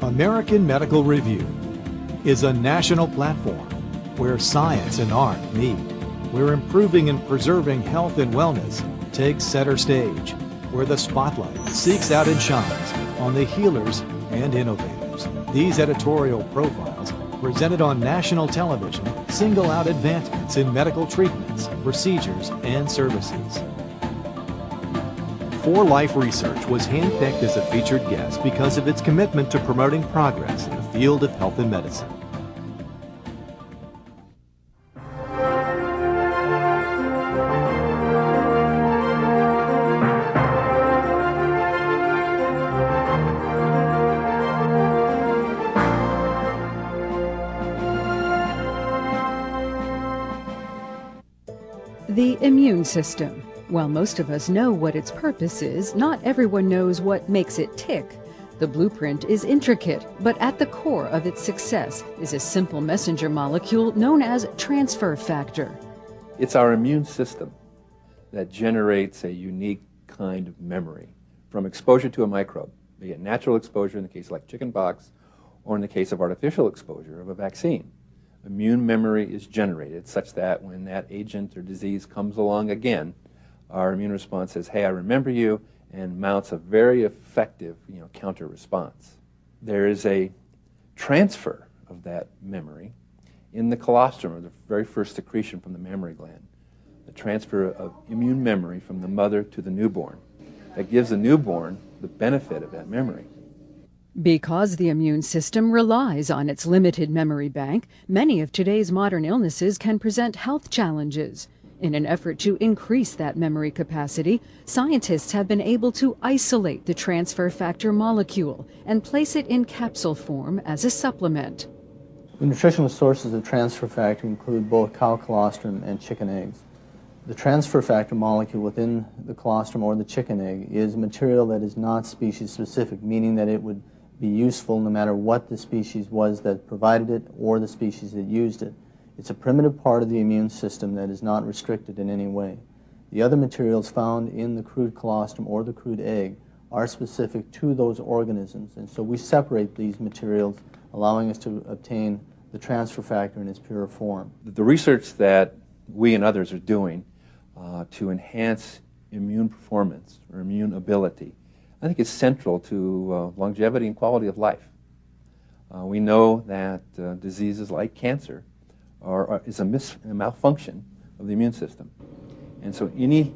American Medical Review is a national platform where science and art meet, where improving and preserving health and wellness takes center stage, where the spotlight seeks out and shines on the healers and innovators. These editorial profiles presented on national television single out advancements in medical treatments, procedures, and services. 4Life Research was handpicked as a featured guest because of its commitment to promoting progress in the field of health and medicine. The immune system. While most of us know what its purpose is, not everyone knows what makes it tick. The blueprint is intricate, but at the core of its success is a simple messenger molecule known as transfer factor. It's our immune system that generates a unique kind of memory from exposure to a microbe, be it natural exposure in the case like chickenpox, or in the case of artificial exposure of a vaccine. Immune memory is generated such that when that agent or disease comes along again, our immune response says, hey, I remember you, and mounts a very effective counter response. There is a transfer of that memory in the colostrum, or the very first secretion from the mammary gland, the transfer of immune memory from the mother to the newborn. That gives the newborn the benefit of that memory. Because the immune system relies on its limited memory bank, many of today's modern illnesses can present health challenges. In an effort to increase that memory capacity, scientists have been able to isolate the transfer factor molecule and place it in capsule form as a supplement. The nutritional sources of transfer factor include both cow colostrum and chicken eggs. The transfer factor molecule within the colostrum or the chicken egg is material that is not species specific, meaning that it would be useful no matter what the species was that provided it or the species that used it. It's a primitive part of the immune system that is not restricted in any way. The other materials found in the crude colostrum or the crude egg are specific to those organisms, and so we separate these materials, allowing us to obtain the transfer factor in its pure form. The research that we and others are doing to enhance immune performance or immune ability, I think is central to longevity and quality of life. We know that diseases like cancer is a malfunction of the immune system. And so any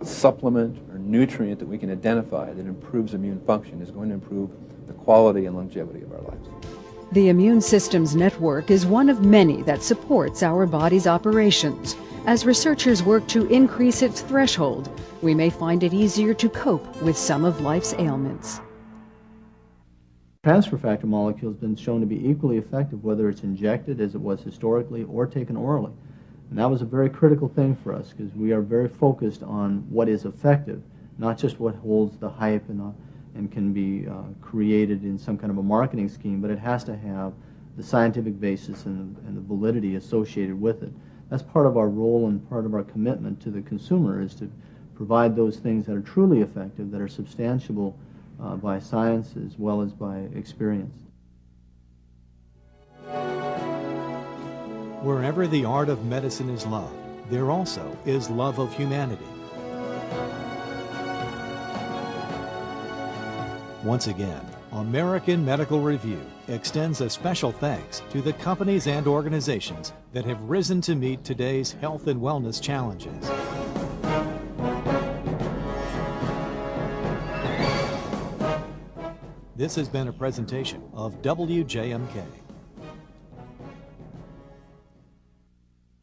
supplement or nutrient that we can identify that improves immune function is going to improve the quality and longevity of our lives. The immune system's network is one of many that supports our body's operations. As researchers work to increase its threshold, we may find it easier to cope with some of life's ailments. Transfer factor molecule has been shown to be equally effective whether it's injected as it was historically or taken orally. And that was a very critical thing for us because we are very focused on what is effective, not just what holds the hype and can be created in some kind of a marketing scheme, but it has to have the scientific basis and the validity associated with it. That's part of our role and part of our commitment to the consumer, is to provide those things that are truly effective, that are substantiable by science as well as by experience. Wherever the art of medicine is loved, there also is love of humanity. Once again, American Medical Review extends a special thanks to the companies and organizations that have risen to meet today's health and wellness challenges. This has been a presentation of WJMK.